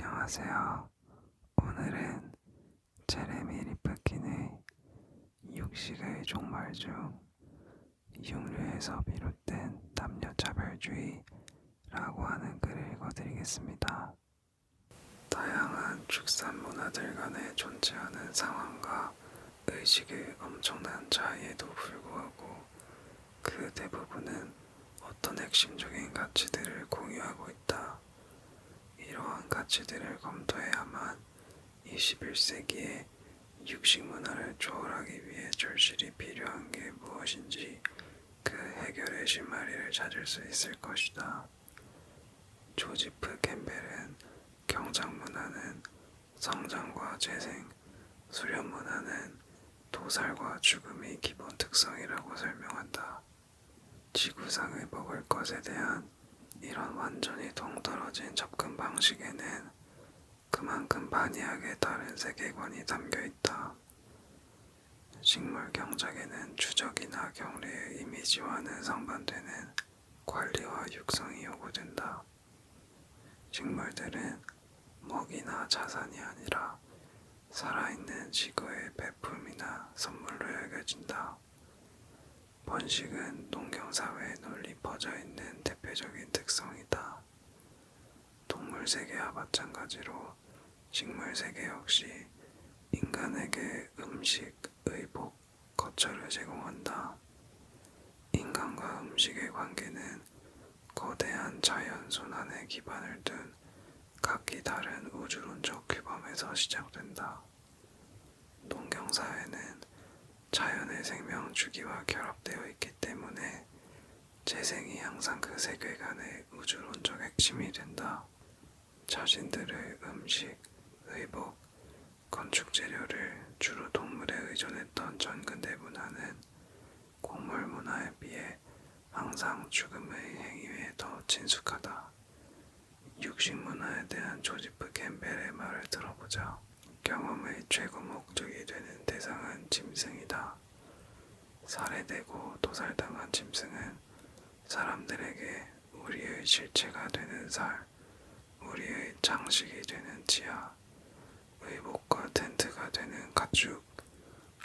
안녕하세요. 오늘은 제레미 리프킨의 육식의 종말 중 육류에서 비롯된 남녀차별주의라고 하는 글을 읽어드리겠습니다. 다양한 축산 문화들 간에 존재하는 상황과 의식의 엄청난 차이에도 불구하고 그 대부분은 어떤 핵심적인 가치들을 공유하고 있다. 이러한 가치들을 검토해야만 21세기에 육식 문화를 초월하기 위해 절실히 필요한 게 무엇인지 그 해결의 실마리를 찾을 수 있을 것이다. 조지프 캠벨은 경장 문화는 성장과 재생, 수련 문화는 도살과 죽음이 기본 특성이라고 설명한다. 지구상을 먹을 것에 대한 이런 완전히 동떨어진 접근 방식에는 그만큼 반이하게 다른 세계관이 담겨있다. 식물 경작에는 추적이나 경례의 이미지와는 상반되는 관리와 육성이 요구된다. 식물들은 먹이나 자산이 아니라 살아있는 지구의 배품이나 선물로 여겨진다. 번식은 농경사회에 널리 퍼져있는 대표적인 특성이다. 동물세계와 마찬가지로 식물세계 역시 인간에게 음식, 의복, 거처를 제공한다. 인간과 음식의 관계는 거대한 자연 순환에 기반을 둔 각기 다른 우주론적 규범에서 시작된다. 농경사회는 자연의 생명 주기와 결합되어 있기 때문에 재생이 항상 그 세계관의 우주론적 핵심이 된다. 자신들의 음식, 의복, 건축 재료를 주로 동물에 의존했던 전근대 문화는 곡물 문화에 비해 항상 죽음의 행위에 더 친숙하다. 육식 문화에 대한 조지프 캠벨의 말을 들어보자. 경험의 최고 목적이 되는 대상은 짐승이다. 살해되고 도살당한 짐승은 사람들에게 우리의 실체가 되는 살, 우리의 장식이 되는 지하, 의복과 텐트가 되는 가축,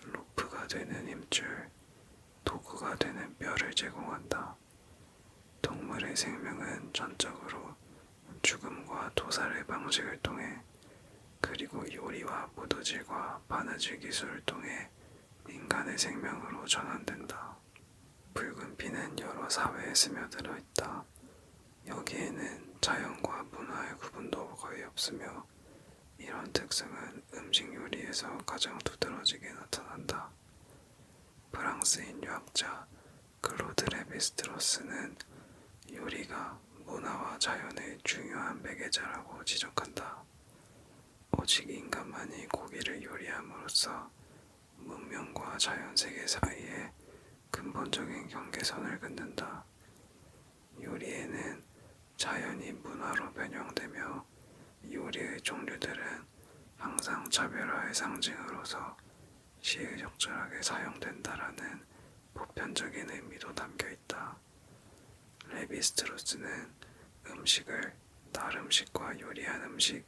로프가 되는 힘줄, 도구가 되는 뼈를 제공한다. 동물의 생명은 전적으로 죽음과 도살의 방식을 통해 그리고 요리와 무도질과 바느질 기술을 통해 인간의 생명으로 전환된다. 붉은 피는 여러 사회에 스며들어 있다. 여기에는 자연과 문화의 구분도 거의 없으며 이런 특성은 음식 요리에서 가장 두드러지게 나타난다. 프랑스인 유학자 클로드 레비스트로스는 요리가 문화와 자연의 중요한 매개자라고 지적한다. 오직 인간만이 고기를 요리함으로써 문명과 자연세계 사이에 근본적인 경계선을 긋는다. 요리에는 자연이 문화로 변형되며 요리의 종류들은 항상 차별화의 상징으로서 시의적절하게 사용된다라는 보편적인 의미도 담겨있다. 레비스트로스는 음식을 날 음식과 요리한 음식,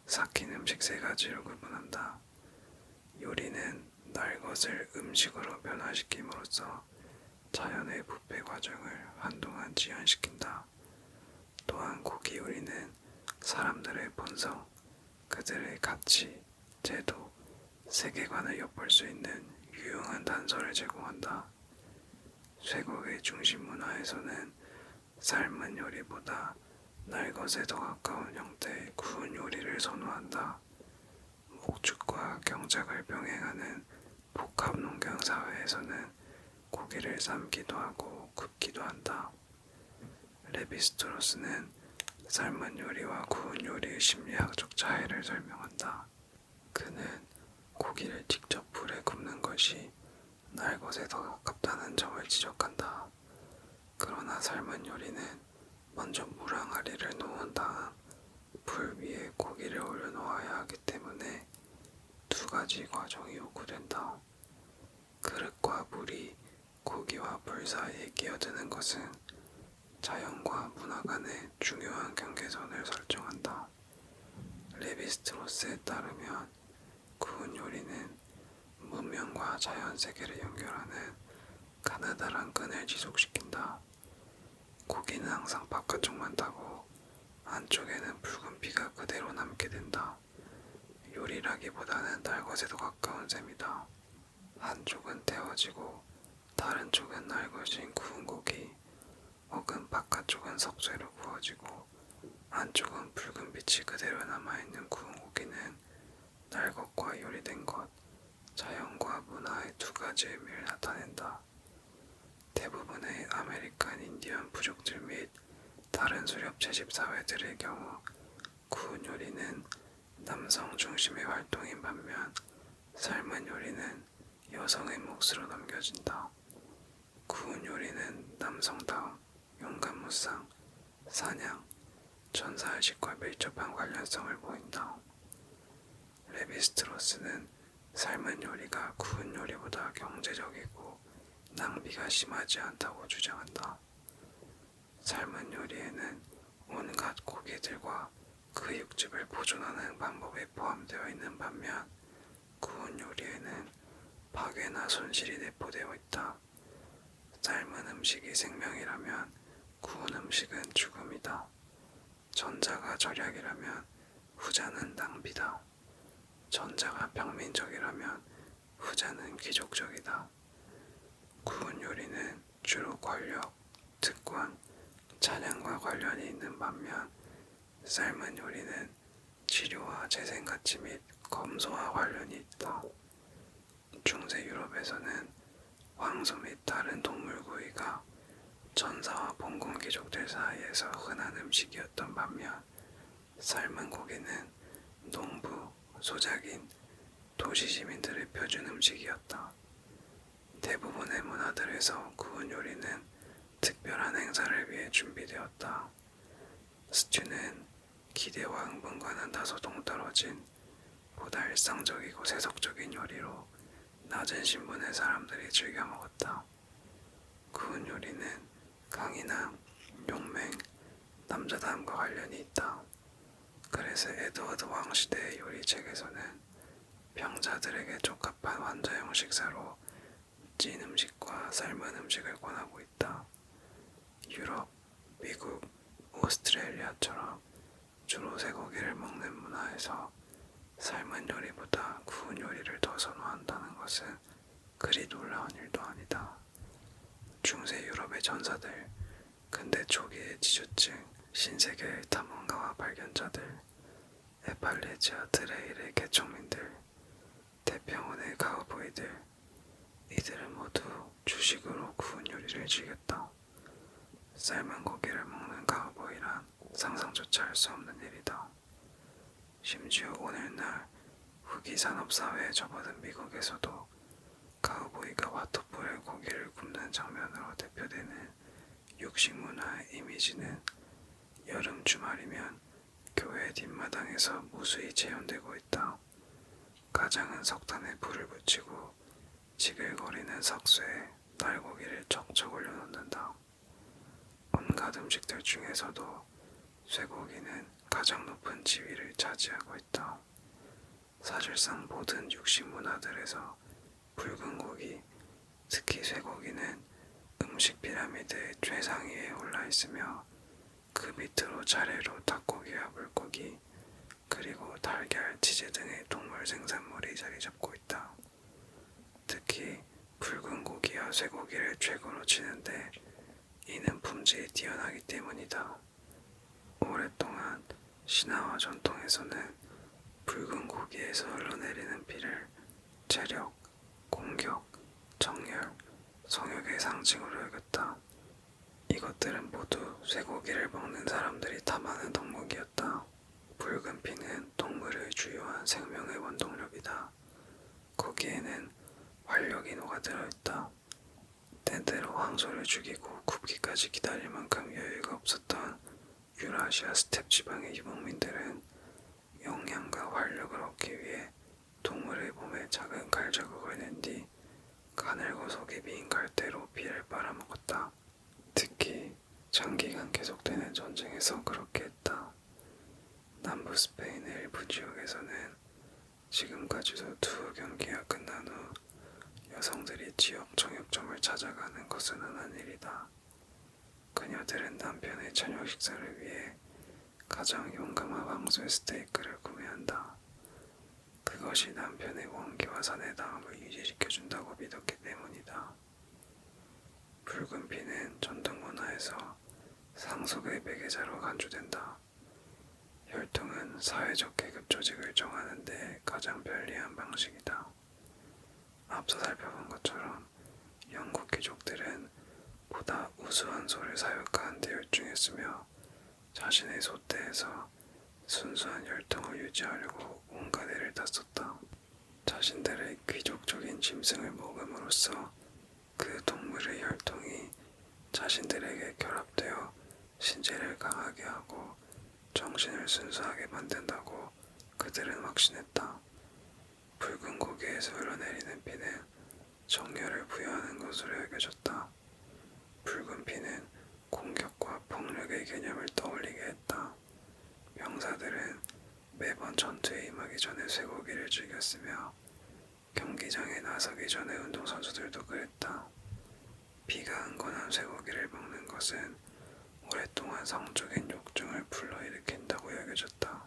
삭힌 음식 세 가지로 구분한다. 요리는 날 것을 음식으로 변화시킴으로써 자연의 부패 과정을 한동안 지연시킨다. 또한 고기 요리는 사람들의 본성, 그들의 가치, 제도, 세계관을 엿볼 수 있는 유용한 단서를 제공한다. 쇠고기 중심 문화에서는 삶은 요리보다 날 것에 더 가까운 형태의 구운 요리를 선호한다. 목축과 경작을 병행하는 복합 농경 사회에서는 고기를 삶기도 하고 굽기도 한다. 레비스트로스는 삶은 요리와 구운 요리의 심리학적 차이를 설명한다. 그는 고기를 직접 불에 굽는 것이 날 것에 더 가깝다는 점을 지적한다. 그러나 삶은 요리는 먼저 물 항아리를 놓은 다음 불 위에 고기를 올려놓아야 하기 때문에 두 가지 과정이 요구된다. 그릇과 물이 고기와 불 사이에 끼어드는 것은 자연과 문화 간의 중요한 경계선을 설정한다. 레비스트로스에 따르면 구운 요리는 문명과 자연 세계를 연결하는 가느다란 끈을 지속시킨다. 고기는 항상 바깥쪽만 타고 안쪽에는 붉은 피가 그대로 남게 된다. 요리라기보다는 날것에도 가까운 셈이다. 한쪽은 데워지고 다른 쪽은 날것인 구운 고기, 혹은 바깥쪽은 석쇠로 구워지고 안쪽은 붉은 빛이 그대로 남아있는 구운 고기는 날것과 요리된 것, 자연과 문화의 두 가지 의미를 나타낸다. 대부분의 아메리칸 인디언 부족들 및 다른 수렵 채집 사회들의 경우 구운 요리는 남성 중심의 활동인 반면 삶은 요리는 여성의 몫으로 넘겨진다. 구운 요리는 남성다움, 용감무쌍, 사냥, 전사의식과 밀접한 관련성을 보인다. 레비스트로스는 삶은 요리가 구운 요리보다 경제적이고 낭비가 심하지 않다고 주장한다. 삶은 요리에는 온갖 고기들과 그 육즙을 보존하는 방법이 포함되어 있는 반면 구운 요리에는 파괴나 손실이 내포되어 있다. 삶은 음식이 생명이라면 구운 음식은 죽음이다. 전자가 절약이라면 후자는 낭비다. 전자가 평민적이라면 후자는 귀족적이다. 구운 요리는 주로 권력, 특권, 찬양과 관련이 있는 반면 삶은 요리는 치료와 재생가치 및 검소와 관련이 있다. 중세 유럽에서는 황소 및 다른 동물구이가 전사와 봉건 귀족들 사이에서 흔한 음식이었던 반면 삶은 고기는 농부, 소작인, 도시 시민들의 표준 음식이었다. 대부분의 문화들에서 구운 요리는 특별한 행사를 위해 준비되었다. 스튜는 기대와 흥분과는 다소 동떨어진 보다 일상적이고 세속적인 요리로 낮은 신분의 사람들이 즐겨 먹었다. 구운 요리는 강인함, 용맹, 남자다움과 관련이 있다. 그래서 에드워드 왕시대의 요리책에서는 병자들에게 적합한 환자용 식사로 찐 음식과 삶은 음식을 권하고 있다. 유럽, 미국, 오스트레일리아처럼 주로 쇠고기를 먹는 문화에서 삶은 요리보다 구운 요리를 더 선호한다는 것은 그리 놀라운 일도 아니다. 중세 유럽의 전사들, 근대 초기의 지주층, 신세계의 탐험가와 발견자들, 에팔레지아 드레일의 개척민들, 태평원의 가우보이들, 이들은 모두 주식으로 구운 요리를 즐겼다. 삶은 고기를 먹는 가우보이란 상상조차 할 수 없는 일이다. 심지어 오늘날 후기 산업사회에 접어든 미국에서도 가우보이가 와토포에 고기를 굽는 장면으로 대표되는 육식 문화의 이미지는 여름 주말이면 교회 뒷마당에서 무수히 재현되고 있다. 가장은 석탄에 불을 붙이고 지글거리는 석쇠에 날고기를 척척 올려놓는다. 온갖 음식들 중에서도 쇠고기는 가장 높은 지위를 차지하고 있다. 사실상 모든 육식 문화들에서 붉은 고기, 특히 쇠고기는 음식 피라미드의 최상위에 올라 있으며 그 밑으로 차례로 닭고기와 물고기, 그리고 달걀, 치즈 등의 동물 생산물이 자리 잡고 있다. 특히 붉은 고기와 쇠고기를 최고로 치는데 이는 품질이 뛰어나기 때문이다. 오랫동안 신화와 전통에서는 붉은 고기에서 흘러내리는 피를 체력, 공격, 정열, 성욕의 상징으로 여겼다. 이것들은 모두 쇠고기를 먹는 사람들이 탐하는 덕목이었다. 붉은 피는 동물의 주요한 생명의 원동력이다. 거기에는 활력이 녹아들어 있다. 때때로 황소를 죽이고 굽기까지 기다릴 만큼 여유가 없었던 유라시아 스텝 지방의 유목민들은 영양과 활력을 얻기 위해 동물의 몸에 작은 칼 자국을 낸 뒤 가늘고 속이 빈 갈대로 피를 빨아먹었다. 특히 장기간 계속되는 전쟁에서 그렇게 했다. 남부 이후 스페인의 일부 지역에서는 지금까지도 두 경기가 끝난 후 여성들이 지역 정육점을 찾아가는 것은 흔한 일이다. 그녀들은 남편의 저녁 식사를 위해 가장 용감한 황소의 스테이크를 구매한다. 그것이 남편의 원기와 사내다움을 유지시켜준다고 믿었기 때문이다. 붉은 피는 전통 문화에서 상속의 매개자로 간주된다. 혈통은 사회적 계급 조직을 정하는 데 가장 편리한 방식이다. 앞서 살펴본 것처럼 영국 귀족들은 보다 우수한 소를 사육하는 데 열중했으며 자신의 소떼에서 순수한 혈통을 유지하려고 온갖 애를 다 썼다. 자신들의 귀족적인 짐승을 먹음으로써 그 동물의 혈통이 자신들에게 결합되어 신체를 강하게 하고 정신을 순수하게 만든다고 그들은 확신했다. 붉은 고기에서 흘러내리는 피는 정열을 부여하는 것으로 여겨졌다. 붉은 피는 공격과 폭력의 개념을 떠올리게 했다. 병사들은 매번 전투에 임하기 전에 쇠고기를 즐겼으며 경기장에 나서기 전에 운동선수들도 그랬다. 피가 흥건한 쇠고기를 먹는 것은 오랫동안 성적인 욕정을 불러일으킨다고 여겨졌다.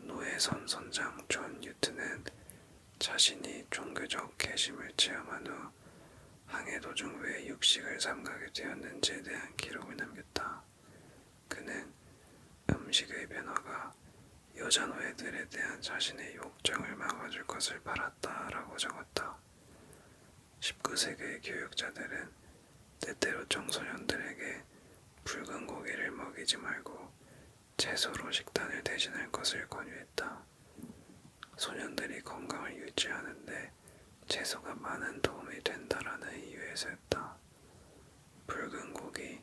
노예선 선장 존 뉴튼은 자신이 종교적 개심을 체험한 후 항해 도중 왜 육식을 삼가게 되었는지에 대한 기록을 남겼다. 그는 음식의 변화가 여자 노예들에 대한 자신의 욕정을 막아줄 것을 바랐다라고 적었다. 19세기의 교육자들은 때때로 청소년들에게 붉은 고기를 먹이지 말고 채소로 식단을 대신할 것을 권유했다. 소년들이 건강을 유지하는데 채소가 많은 도움이 된다라는 이유에서였다. 붉은 고기,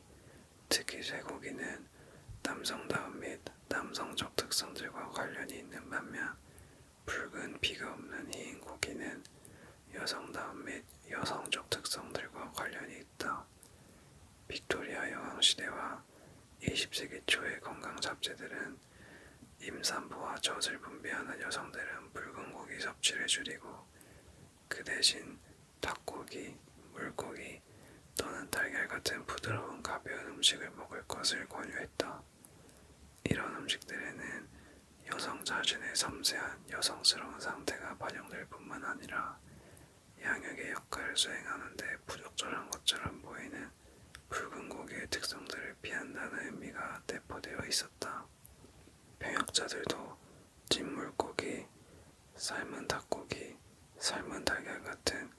특히 쇠고기는 남성다움 및 남성적 특성들과 관련이 있는 반면 붉은 피가 없는 흰 고기는 여성다움 및 여성적 특성들과 관련이 있다. 빅토리아 여왕시대와 20세기 초의 건강 잡지들은 임산부와 젖을 분비하는 여성들은 붉은 고기 섭취를 줄이고 그 대신 닭고기, 물고기 또는 달걀 같은 부드러운 가벼운 음식을 먹을 것을 권유했다. 이런 음식들에는 여성 자신의 섬세한 여성스러운 상태가 반영될 뿐만 아니라 양육의 역할을 수행하는 데 부적절한 것처럼 보이는 붉은 고기의 특성들을 피한다는 의미가 내포되어 있었다. 병역자들도 찐 물고기, 삶은 닭고기, 삶은 달걀 같은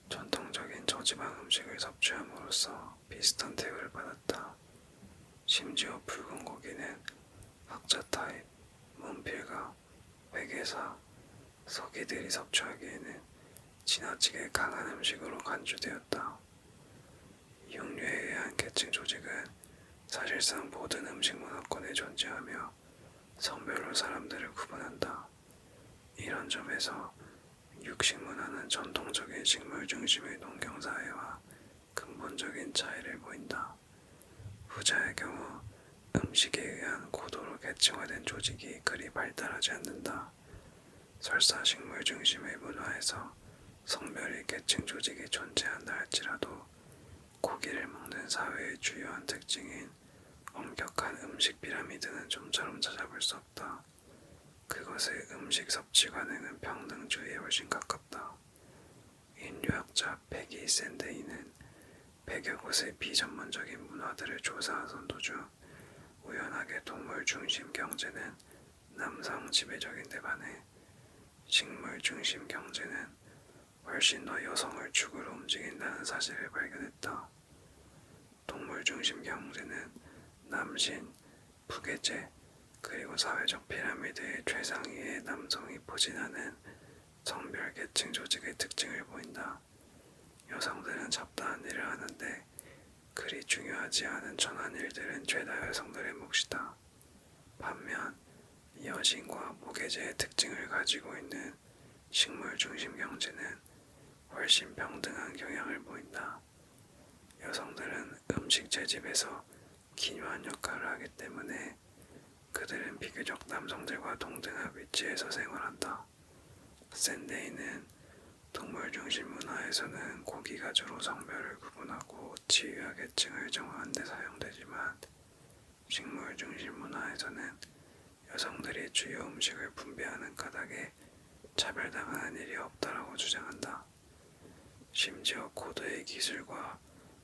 전통적인 저지방 음식을 섭취함으로써 비슷한 대우를 받았다. 심지어 붉은 고기는 학자 타입, 문필가, 회계사, 서기들이 섭취하기에는 지나치게 강한 음식으로 간주되었다. 육류에 의한 계층 조직은 사실상 모든 음식 문화권에 존재하며 성별로 사람들을 구분한다. 이런 점에서 육식 문화는 전통적인 식물 중심의 농경사회와 근본적인 차이를 보인다. 후자의 경우 음식에 의한 고도로 계층화된 조직이 그리 발달하지 않는다. 설사 식물 중심의 문화에서 성별의 계층 조직이 존재한다 할지라도 고기를 먹는 사회의 주요한 특징인 엄격한 음식 피라미드는 좀처럼 찾아볼 수 없다. 그것의 음식 섭취 관행은 평등주의에 훨씬 가깝다. 인류학자 패기 샌데이는 100여 곳의 비전문적인 문화들을 조사하던 도중 우연하게 동물 중심 경제는 남성 지배적인데 반해 식물 중심 경제는 훨씬 더 여성을 축으로 움직인다는 사실을 발견했다. 동물 중심 경제는 남신, 부계제, 그리고 사회적 피라미드의 최상위에 남성이 포진하는 성별 계층 조직의 특징을 보인다. 여성들은 잡다한 일을 하는데 그리 중요하지 않은 천한 일들은 죄다 여성들의 몫이다. 반면 여신과 무계제의 특징을 가지고 있는 식물 중심 경제는 훨씬 평등한 경향을 보인다. 여성들은 음식 채집에서 기묘한 역할을 하기 때문에 그들은 비교적 남성 여성들과 동등한 위치에서 생활한다. 샌데이는 동물 중심 문화에서는 고기가 주로 성별을 구분하고 지위와 계층을 정하는 데 사용되지만 식물 중심 문화에서는 여성들이 주요 음식을 분배하는 까닭에 차별당하는 일이 없다라고 주장한다. 심지어 고도의 기술과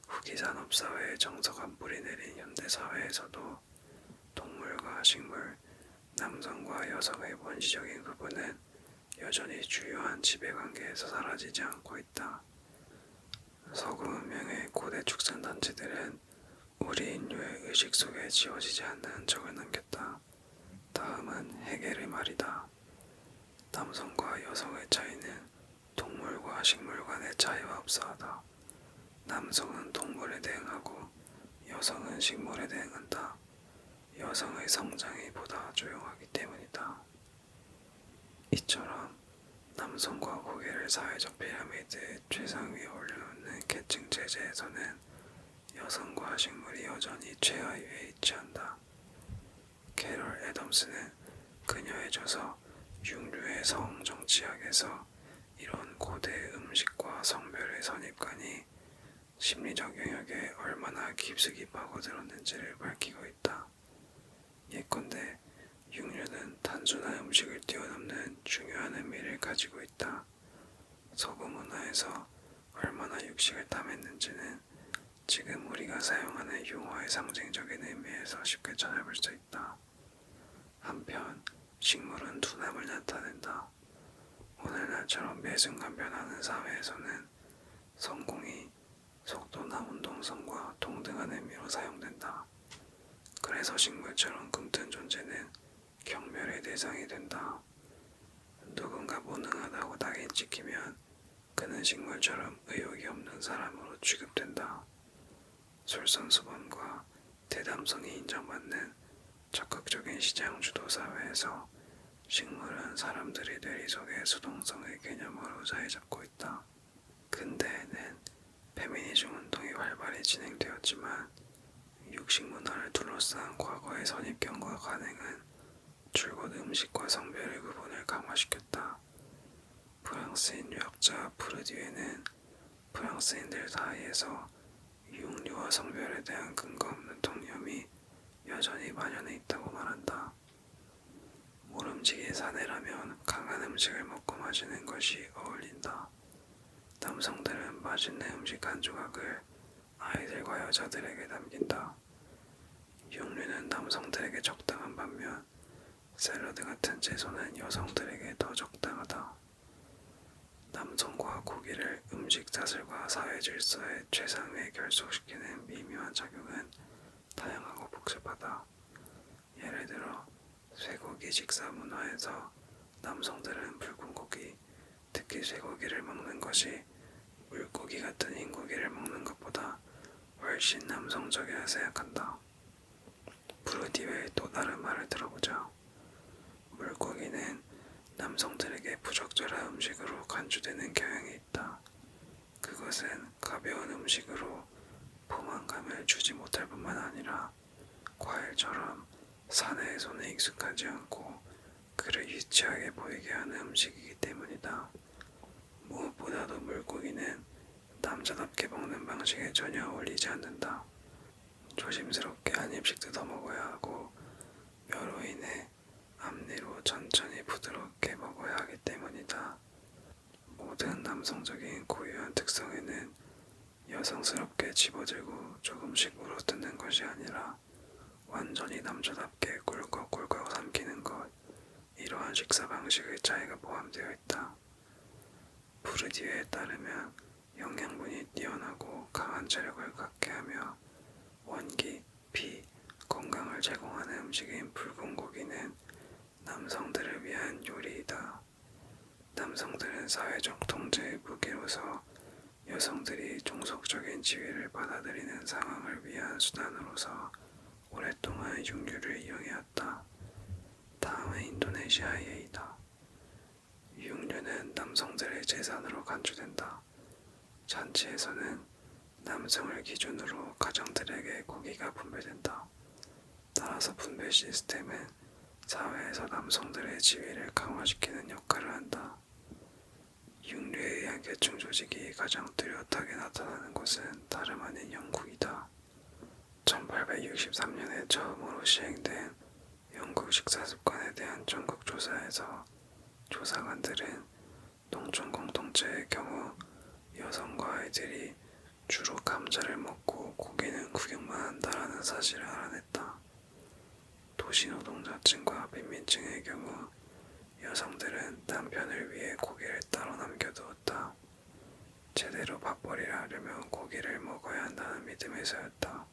후기 산업 사회의 정서가 뿌리내린 현대 사회에서도 동물과 식물, 남성과 여성의 원시적인 구분은 여전히 주요한 지배관계에서 사라지지 않고 있다. 서구 문명의 고대 축산단체들은 우리 인류의 의식 속에 지워지지 않는 흔적을 남겼다. 다음은 헤겔의 말이다. 남성과 여성의 차이는 동물과 식물 간의 차이와 흡사하다. 남성은 동물에 대응하고 여성은 식물에 대응한다. 여성의 성장이 보다 조용하기 때문이다. 이처럼 남성과 고개를 사회적 피라미드의 최상위에 올려놓는 계층 체제에서는 여성과 식물이 여전히 최하위에 위치한다. 캐럴 애덤스는 그녀의 저서 육류의 성정치학에서 이런 고대 음식과 성별의 선입관이 심리적 영역에 얼마나 깊숙이 파고들었는지를 밝히고 있다. 예컨대 육류는 단순한 음식을 뛰어넘는 중요한 의미를 가지고 있다. 서구 문화에서 얼마나 육식을 탐했는지는 지금 우리가 사용하는 용어의 상징적인 의미에서 쉽게 찾아볼 수 있다. 한편 식물은 둔함을 나타낸다. 오늘날처럼 매 순간 변하는 사회에서는 성공이 속도나 운동성과 동등한 의미로 사용된다. 그래서 식물처럼 굼뜬 존재는 경멸의 대상이 된다. 누군가 무능하다고 낙인 찍히면 그는 식물처럼 의욕이 없는 사람으로 취급된다. 솔선수범과 대담성이 인정받는 적극적인 시장 주도 사회에서 식물은 사람들의 뇌리 속에 수동성의 개념으로 자리 잡고 있다. 근대에는 페미니즘 운동이 활발히 진행되었지만 육식 문화를 둘러싼 과거의 선입견과 관행은 줄곧 음식과 성별의 구분을 강화시켰다. 프랑스인 유학자 프르디에는 프랑스인들 사이에서 육류와 성별에 대한 근거 없는 통념이 여전히 만연해 있다고 말한다. 모름지기 사내라면 강한 음식을 먹고 마시는 것이 어울린다. 남성들은 맛있는 음식 한 조각을 아이들과 여자들에게 남긴다. 육류는 남성들에게 적당한 반면 샐러드 같은 채소는 여성들에게 더 적당하다. 남성과 고기를 음식 사슬과 사회 질서의 최상위에 결속시키는 미묘한 작용은 다양하고 복잡하다. 예를 들어 쇠고기 식사 문화에서 남성들은 붉은 고기, 특히 쇠고기를 먹는 것이 물고기 같은 흰 고기를 먹는 것보다 훨씬 남성적이라 생각한다. 브루디웨의 또 다른 말을 들어보자. 물고기는 남성들에게 부적절한 음식으로 간주되는 경향이 있다. 그것은 가벼운 음식으로 포만감을 주지 못할 뿐만 아니라 과일처럼 사내의 손에 익숙하지 않고 그를 유치하게 보이게 하는 음식이기 때문이다. 무엇보다도 물고기는 남자답게 먹는 방식에 전혀 어울리지 않는다. 조심스럽게 한 입씩 뜯어 먹어야 하고 뼈로 인해 앞니로 천천히 부드럽게 먹어야 하기 때문이다. 모든 남성적인 고유한 특성에는 여성스럽게 집어들고 조금씩 물어뜯는 것이 아니라 완전히 남자답게 꿀꺽꿀꺽 삼키는 것, 이러한 식사 방식의 차이가 포함되어 있다. 부르디에에 따르면 영양분이 뛰어나고 강한 체력을 갖게 하며 원기, 피, 건강을 제공하는 음식인 붉은 고기는 남성들을 위한 요리이다. 남성들은 사회적 통제의 무기로서 여성들이 종속적인 지위를 받아들이는 상황을 위한 수단으로서 오랫동안 육류를 이용해왔다. 다음은 인도네시아 예의다. 육류는 남성들의 재산으로 간주된다. 잔치에서는 남성을 기준으로 가정들에게 고기가 분배된다. 따라서 분배 시스템은 사회에서 남성들의 지위를 강화시키는 역할을 한다. 육류에 의한 계층 조직이 가장 뚜렷하게 나타나는 곳은 다름 아닌 영국이다. 1863년에 처음으로 시행된 영국 식사습관에 대한 전국 조사에서 조사관들은 농촌 공동체의 경우 여성과 아이들이 주로 감자를 먹고 고기는 구경만 한다라는 사실을 알아냈다. 도시 노동자층과 빈민층의 경우 여성들은 남편을 위해 고기를 따로 남겨두었다. 제대로 밥벌이를 하려면 고기를 먹어야 한다는 믿음에서였다.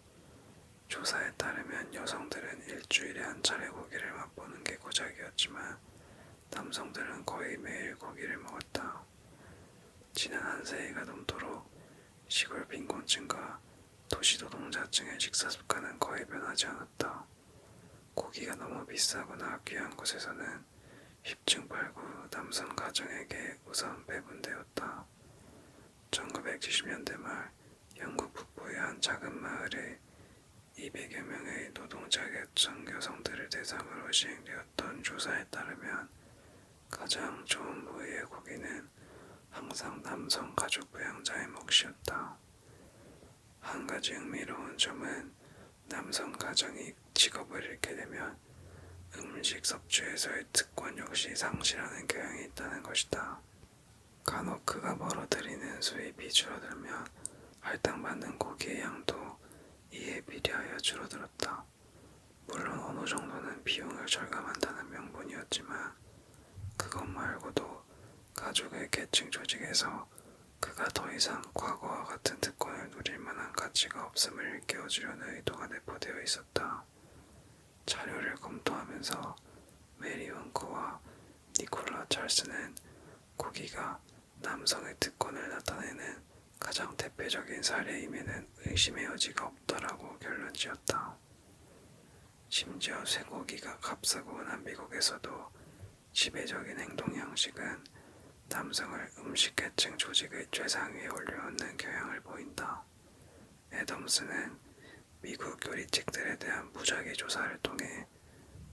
조사에 따르면 여성들은 일주일에 한 차례 고기를 맛보는 게 고작이었지만 남성들은 거의 매일 고기를 먹었다. 지난 한 세기가 넘도록 시골 빈곤층과 도시 노동자층의 식사 습관은 거의 변하지 않았다. 고기가 너무 비싸거나 귀한 곳에서는 10층 팔고 남성 가정에게 우선 배분되었다. 1970년대 말 영국 북부의 한 작은 마을에 200여 명의 노동자계층 여성들을 대상으로 시행되었던 조사에 따르면 가장 좋은 부위의 고기는 항상 남성 가족 부양자의 몫이었다. 한 가지 흥미로운 점은 남성 가정이 직업을 잃게 되면 음식 섭취에서의 특권 역시 상실하는 경향이 있다는 것이다. 간혹 그가 벌어들이는 수입이 줄어들면 할당받는 고기의 양도 이에 비례하여 줄어들었다. 물론 어느 정도는 비용을 절감한다는 명분이었지만 그것 말고도 가족의 계층 조직에서 그가 더 이상 과거와 같은 특권을 누릴 만한 가치가 없음을 일깨워주려는 의도가 내포되어 있었다. 자료를 검토하면서 메리 원커와 니콜라 찰스는 고기가 남성의 특권을 나타내는 가장 대표적인 사례임에는 의심의 여지가 없다라고 결론지었다. 심지어 쇠고기가 값싸고 흔한 미국에서도 지배적인 행동 양식은 남성을 음식 계층 조직의 최상위에 올려놓는 경향을 보인다. 애덤스는 미국 요리책들에 대한 무작위 조사를 통해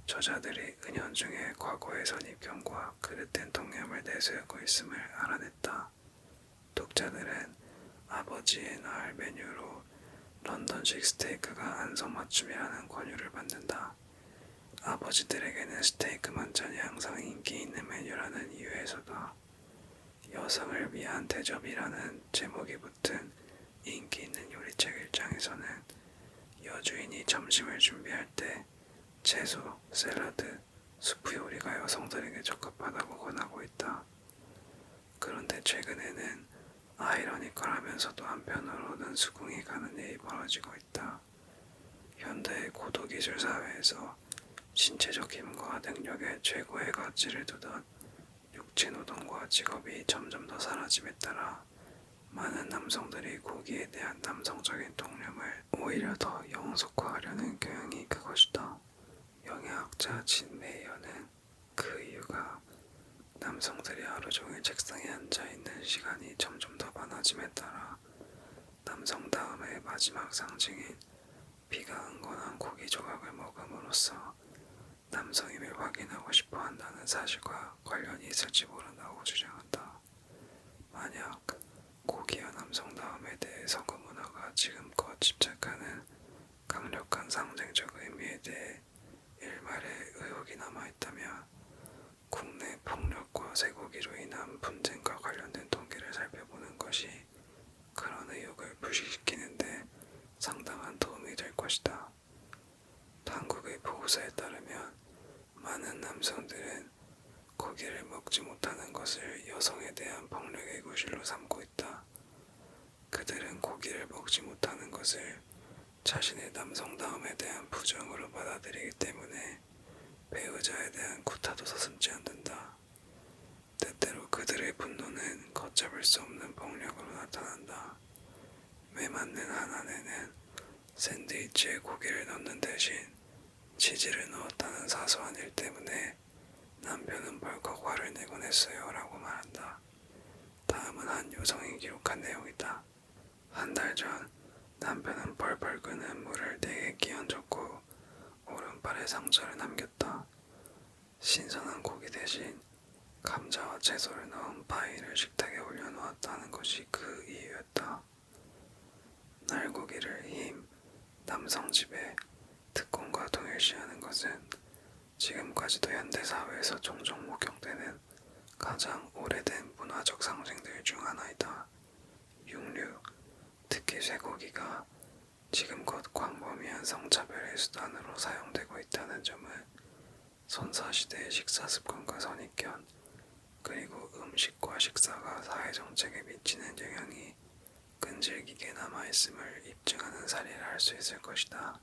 저자들이 은연중에 과거의 선입견과 그릇된 통념을 내세우고 있음을 알아냈다. 독자들은 아버지의 날 메뉴로 런던식 스테이크가 안성맞춤이라는 권유를 받는다. 아버지들에게는 스테이크 만찬이 항상 인기 있는 메뉴라는 이유에서다. 여성을 위한 대접이라는 제목이 붙은 인기 있는 요리책 일장에서는 여주인이 점심을 준비할 때 채소, 샐러드, 수프 요리가 여성들에게 적합하다고 권하고 있다. 그런데 최근에는 아이러니컬하면서도 한편으로는 수긍이 가는 일이 벌어지고 있다. 현대의 고도기술 사회에서 신체적 힘과 능력에 최고의 가치를 두던 육체노동과 직업이 점점 더 사라짐에 따라 많은 남성들이 고기에 대한 남성적인 통념을 오히려 더 영속화하려는 경향이 그것이다. 영양학자 진 메이어는 그 이유가 남성들이 하루 종일 책상에 앉아있는 시간이 점점 더 많아짐에 따라 남성다움의 마지막 상징인 피가 흥건한 고기 조각을 먹음으로써 남성임을 확인하고 싶어 한다는 사실과 관련이 있을지 모른다고 주장한다. 만약 고기와 남성다움에 대해 서구 문화가 지금껏 집착하는 강력한 상징적 의미에 대해 일말의 의혹이 남아있다면 국내 폭력과 쇠고기로 인한 분쟁과 관련된 통계를 살펴보는 것이 그런 의혹을 불식시키는데 상당한 도움이 될 것이다. 한국의 보고서에 따르면 많은 남성들은 고기를 먹지 못하는 것을 여성에 대한 폭력의 구실로 삼고 있다. 그들은 고기를 먹지 못하는 것을 자신의 남성다움에 대한 부정으로 받아들이기 때문에 배우자에 대한 구타도 서슴지 않는다. 때때로 그들의 분노는 걷잡을 수 없는 폭력으로 나타난다. 매맞는 한 아내는 샌드위치에 고기를 넣는 대신 치즈를 넣었다는 사소한 일 때문에 남편은 벌컥 화를 내곤 했어요 라고 말한다. 다음은 한 여성이 기록한 내용이다. 한 달 전 남편은 벌벌 끄는 물을 내게 끼얹었고 오른팔에 상처를 남겼다. 신선한 고기 대신 감자와 채소를 넣은 파이를 식탁에 올려놓았다는 것이 그 이유였다. 날고기를 힘, 남성 지배, 특권과 동일시하는 것은 지금까지도 현대사회에서 종종 목격되는 가장 오래된 문화적 상징들 중 하나이다. 육류, 특히 쇠고기가 지금껏 광범위한 성차별의 수단으로 사용되고 있다는 점은 선사시대의 식사습관과 선입견, 그리고 음식과 식사가 사회정책에 미치는 영향이 끈질기게 남아있음을 입증하는 사례를 할 수 있을 것이다.